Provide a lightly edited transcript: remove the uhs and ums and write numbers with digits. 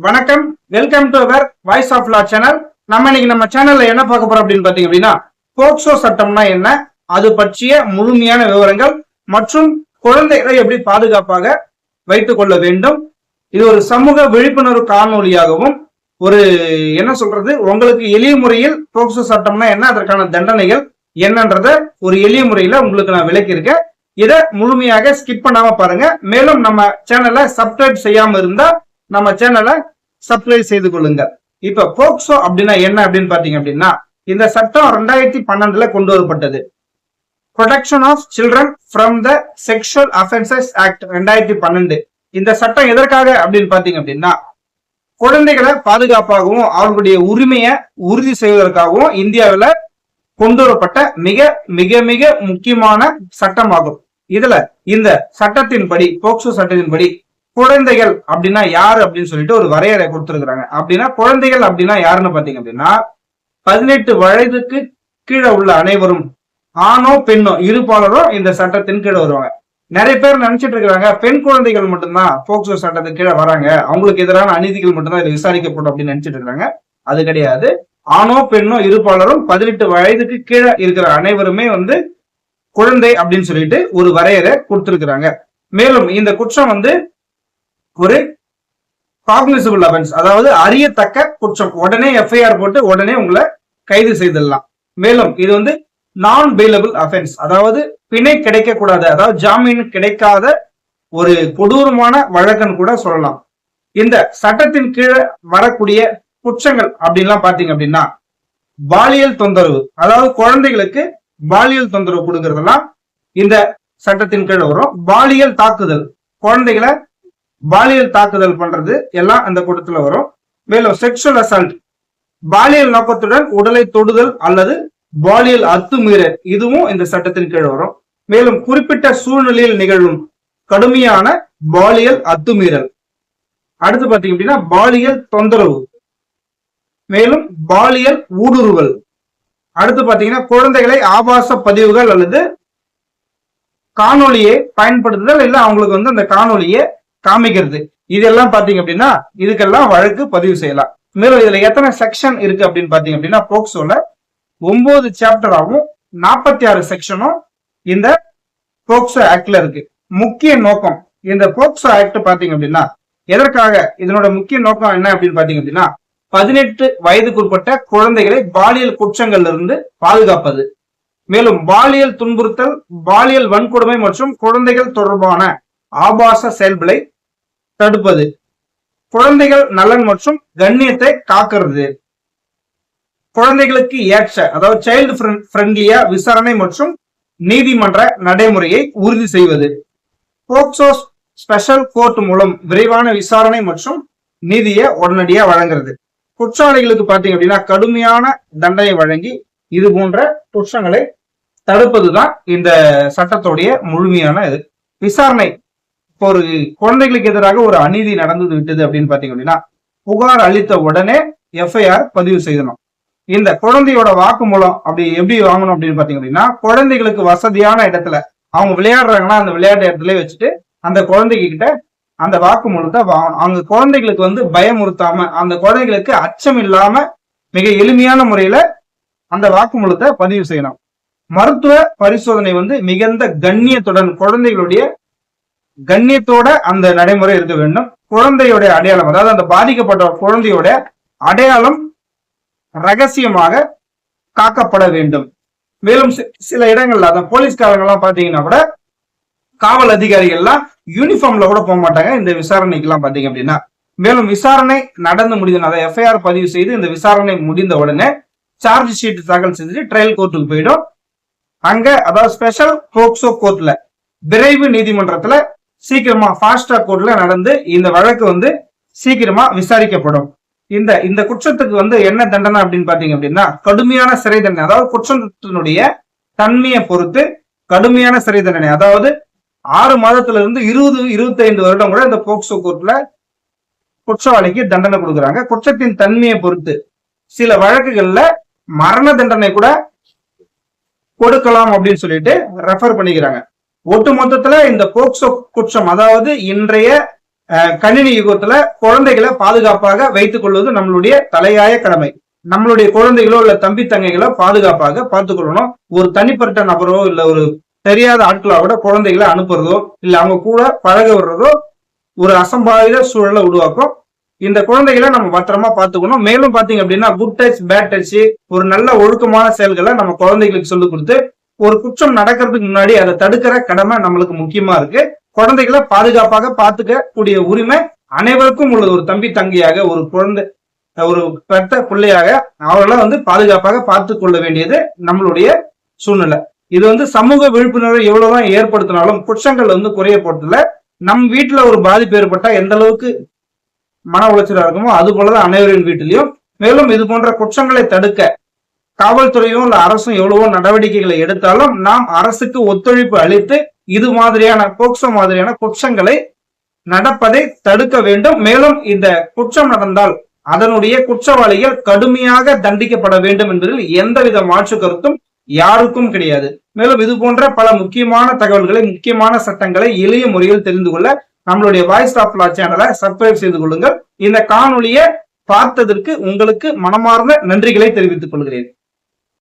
வணக்கம், welcome to our voice of law channel. நம்ம சேனல்ல என்ன பார்க்க போறோம் அப்படின்னு பாத்தீங்க அப்படின்னா, போக்சோ சட்டம்னா என்ன, அது பற்றிய முழுமையான விவரங்கள் மற்றும் குழந்தைகளை எப்படி பாதுகாப்பாக வைத்துக் கொள்ள வேண்டும். இது ஒரு சமூக விழிப்புணர்வு காணொலியாகவும் உங்களுக்கு எளிய முறையில் போக்சோ சட்டம்னா என்ன, அதற்கான தண்டனைகள் என்னன்றத ஒரு எளிய முறையில உங்களுக்கு நான் விளக்கியிருக்கேன். இதை முழுமையாக ஸ்கிப் பண்ணாம பாருங்க. மேலும் நம்ம சேனலை சப்ஸ்கிரைப் செய்யாம இருந்தா நம்ம சேனலை சப்ஸ்கிரைப் செய்து கொள்ளுங்க. இப்ப போக்சோ அப்படின்னா என்ன அப்படின்னு பாத்தீங்க அப்படின்னா, இந்த சட்டம் 2012 கொண்டு வரப்பட்டது. Protection of children from the sexual offences act 2012. இந்த சட்டம் எதற்காக அப்படின்னு பாத்தீங்க அப்படின்னா, குழந்தைகளை பாதுகாப்பாகவும் அவர்களுடைய உரிமையை உறுதி செய்வதற்காகவும் இந்தியாவில் கொண்டு வரப்பட்ட மிக மிக மிக முக்கியமான சட்டமாகும். இதுல இந்த சட்டத்தின்படி, போக்சோ சட்டத்தின்படி குழந்தைகள் அப்படின்னா யாரு அப்படின்னு சொல்லிட்டு ஒரு வரையறை கொடுத்திருக்கிறாங்க. அப்படின்னா குழந்தைகள் அப்படின்னா யாருன்னு பாத்தீங்க அப்படின்னா, 18 வயதுக்கு கீழே உள்ள அனைவரும், ஆணோ பெண்ணோ இருபாலரும் இந்த சட்டத்தின் கீழே வருவாங்க. நிறைய பேர் நினைச்சிட்டு இருக்கிறாங்க பெண் குழந்தைகள் மட்டும்தான் போக்சோ சட்டத்தின் கீழே வராங்க, அவங்களுக்கு எதிரான அநீதிகள் மட்டும்தான் இதை விசாரிக்கப்படும் அப்படின்னு நினைச்சிட்டு இருக்காங்க. அது கிடையாது. ஆணோ பெண்ணோ இருபாலரும் 18 வயதுக்கு கீழே இருக்கிற அனைவருமே குழந்தை அப்படின்னு சொல்லிட்டு ஒரு வரையறை கொடுத்திருக்கிறாங்க. மேலும் இந்த குற்றம் ஒரு காக்னிசபிள் அஃபென்ஸ், அதாவது அறியத்தக்க குற்றம். உடனே எஃப்ஐஆர் போட்டு உடனே உங்களை கைது செய்திடலாம். மேலும் இது நான் பெயிலபிள் அஃபென்ஸ், அதாவது பிணை கிடைக்க கூடாது, அதாவது ஜாமீன் கிடைக்காத ஒரு கொடூரமான வழக்குன்னு கூட சொல்லலாம். இந்த சட்டத்தின் கீழே வரக்கூடிய குற்றங்கள் அப்படின்லாம் பாத்தீங்க அப்படின்னா, பாலியல் தொந்தரவு, அதாவது குழந்தைகளுக்கு பாலியல் தொந்தரவு கொடுக்கறதெல்லாம் இந்த சட்டத்தின் கீழே வரும். பாலியல் தாக்குதல், குழந்தைகளை பாலியல் தாக்குதல் பண்றது எல்லாம் அந்த கூட்டத்துல வரும். மேலும் செக்ஷுவல் அசால்ட், பாலியல் நோக்கத்துடன் உடலை தொடுதல் அல்லது பாலியல் அத்துமீறல், இதுவும் இந்த சட்டத்தின் கீழே வரும். மேலும் குறிப்பிட்ட சூழ்நிலையில் நிகழும் கடுமையான பாலியல் அத்துமீறல். அடுத்து பாத்தீங்க அப்படின்னா பாலியல் தொந்தரவு, மேலும் பாலியல் ஊடுருவல். அடுத்து பாத்தீங்கன்னா குழந்தைகளை ஆபாச பதிவுகள் அல்லது காணொலியை பயன்படுத்துதல், இல்ல அவங்களுக்கு அந்த காணொலியை காமிக்கிறது, இதெல்லாம் பாத்தீங்க அப்படின்னா இதுக்கெல்லாம் வழக்கு பதிவு செய்யலாம். மேலும் இதுல எத்தனை செக்ஷன் இருக்கு அப்படின்னு பாத்தீங்க அப்படின்னா, போக்சோல 9 சாப்டராகவும் 46 செக்ஷனும் இந்த போக்சோ ஆக்ட்ல இருக்கு. முக்கிய நோக்கம், இந்த போக்சோ ஆக்ட் பாத்தீங்க அப்படின்னா எதற்காக, இதனோட முக்கிய நோக்கம் என்ன அப்படின்னு பாத்தீங்க அப்படின்னா, 18 வயதுக்குட்பட்ட குழந்தைகளை பாலியல் குற்றங்கள்ல இருந்து பாதுகாப்பது. மேலும் பாலியல் துன்புறுத்தல், பாலியல் வன்கொடுமை மற்றும் குழந்தைகள் தொடர்பான ஆபாச செயல்களை தடுப்பது, குழந்தைகள் நலன் மற்றும் கண்ணியத்தை காக்கிறது, குழந்தைகளுக்கு ஏற்ற, அதாவது சைல்டு ஃப்ரெண்ட்லியா விசாரணை மற்றும் நீதிமன்ற நடைமுறையை உறுதி செய்வது, போக்சோ ஸ்பெஷல் கோர்ட் மூலம் விரைவான விசாரணை மற்றும் நீதியை உடனடியா வழங்குறது, குற்றவாளிகளுக்கு பாத்தீங்க அப்படின்னா கடுமையான தண்டனை வழங்கி இது போன்ற குற்றங்களை தடுப்பதுதான் இந்த சட்டத்துடைய முழுமையான விசாரணை. இப்போ ஒரு குழந்தைகளுக்கு எதிராக ஒரு அநீதி நடந்து விட்டது அப்படின்னு பாத்தீங்க அப்படின்னா, புகார் அளித்த உடனே எஃப்ஐஆர் பதிவு செய்யணும். இந்த குழந்தையோட வாக்குமூலம் அப்படி எப்படி வாங்கணும் அப்படின்னு பாத்தீங்க அப்படின்னா, குழந்தைகளுக்கு வசதியான இடத்துல, அவங்க விளையாடுறாங்கன்னா அந்த விளையாட்டு இடத்துல வச்சுட்டு அந்த குழந்தைகிட்ட அந்த வாக்குமூலத்தை வாங்கணும். அவங்க குழந்தைகளுக்கு பயமுறுத்தாம, அந்த குழந்தைகளுக்கு அச்சம் இல்லாம மிக எளிமையான முறையில அந்த வாக்குமூலத்தை பதிவு செய்யணும். மருத்துவ பரிசோதனை மிகுந்த கண்ணியத்துடன், குழந்தைகளுடைய கண்ணியத்தோட அந்த நடைமுறை இருக்க வேண்டும். குழந்தையோட அடையாளம், அதாவது அந்த பாதிக்கப்பட்ட குழந்தையோட அடையாளம் ரகசியமாக காக்கப்பட வேண்டும். மேலும் சில இடங்கள்ல அந்த போலீஸ்காரங்கெல்லாம் பாத்தீங்கன்னா கூட, காவல் அதிகாரிகள்லாம் யூனிஃபார்ம்ல கூட போக மாட்டாங்க இந்த விசாரணைக்கு எல்லாம் பாத்தீங்க அப்படின்னா. மேலும் விசாரணை நடந்து முடிந்த, அதை எஃப்ஐஆர் பதிவு செய்து இந்த விசாரணை முடிந்த உடனே சார்ஜ் ஷீட் தாக்கல் செஞ்சு ட்ரையல் கோர்ட்டுக்கு போயிடும். அங்க, அதாவது ஸ்பெஷல் போக்சோ கோர்ட்ல, விரைவு நீதிமன்றத்துல சீக்கிரமா ஃபாஸ்ட் ட்ராக் கோர்ட்ல நடந்து இந்த வழக்கு சீக்கிரமா விசாரிக்கப்படும். இந்த குற்றத்துக்கு என்ன தண்டனை அப்படின்னு பாத்தீங்க அப்படின்னா, கடுமையான சிறை தண்டனை, அதாவது குற்றத்தினுடைய தன்மையை பொறுத்து கடுமையான சிறை தண்டனை, அதாவது 6 மாதத்துல இருந்து 20-25 வருடம் கூட இந்த போக்சோ கோர்ட்ல குற்றவாளிக்கு தண்டனை கொடுக்குறாங்க. குற்றத்தின் தன்மையை பொறுத்து சில வழக்குகள்ல மரண தண்டனை கூட கொடுக்கலாம் அப்படின்னு சொல்லிட்டு ரெஃபர் பண்ணிக்கிறாங்க. ஒட்டு மொத்தத்துல இந்த போக்சோ குற்றம், அதாவது இன்றைய கணினி யுகத்துல குழந்தைகளை பாதுகாப்பாக வைத்துக் கொள்வது நம்மளுடைய தலையாய கடமை. நம்மளுடைய குழந்தைகளோ இல்ல தம்பி தங்கைகளோ பாதுகாப்பாக பார்த்துக் கொள்ளணும். ஒரு தனிப்பட்ட நபரோ இல்ல ஒரு தெரியாத ஆட்களோ கூட குழந்தைகளை அனுப்புறதோ இல்ல அவங்க கூட பழக விடுறதோ ஒரு அசம்பாவித சூழலை உருவாக்கும். இந்த குழந்தைகளை நம்ம பத்திரமா பார்த்துக்கணும். மேலும் பாத்தீங்க அப்படின்னா குட் டச் பேட் டச் ஒரு நல்ல ஒழுக்கமான செயல்களை நம்ம குழந்தைகளுக்கு சொல்லிக் கொடுத்து ஒரு குற்றம் நடக்கிறதுக்கு முன்னாடி அதை தடுக்கிற கடமை நம்மளுக்கு முக்கியமா இருக்கு. குழந்தைகளை பாதுகாப்பாக பார்த்துக்க கூடிய உரிமை அனைவருக்கும் உள்ளது. ஒரு தம்பி தங்கியாக ஒரு குழந்தை ஒரு பெத்த பிள்ளையாக அவர்கள பாதுகாப்பாக பார்த்து கொள்ள வேண்டியது நம்மளுடைய சூழ்நிலை. இது சமூக விழிப்புணர்வை எவ்வளவுதான் ஏற்படுத்தினாலும் குற்றங்கள் குறைய போறதுல நம் வீட்டுல ஒரு பாதிப்பு ஏற்பட்டா எந்த அளவுக்கு மன உளைச்சலா இருக்குமோ அது போலதான் அனைவரின் வீட்டிலையும். மேலும் இது போன்ற குற்றங்களை தடுக்க காவல்துறையும் இல்ல அரசும் எவ்வளவோ நடவடிக்கைகளை எடுத்தாலும் நாம் அரசுக்கு ஒத்துழைப்பு அளித்து இது மாதிரியான போக்சோ மாதிரியான குற்றங்களை நடப்பதை தடுக்க வேண்டும். மேலும் இந்த குற்றம் நடந்தால் அதனுடைய குற்றவாளிகள் கடுமையாக தண்டிக்கப்பட வேண்டும் என்பதில் எந்தவித மாற்று கருத்தும் யாருக்கும் கிடையாது. மேலும் இது போன்ற பல முக்கியமான தகவல்களை முக்கியமான சட்டங்களை எளிய முறையில் தெரிந்து கொள்ள நம்மளுடைய வாய்ஸ் ஆஃப் லா சேனலை சப்ஸ்கிரைப் செய்து கொள்ளுங்கள். இந்த காணொலியை பார்த்ததற்கு உங்களுக்கு மனமார்ந்த நன்றிகளை தெரிவித்துக் கொள்கிறேன்.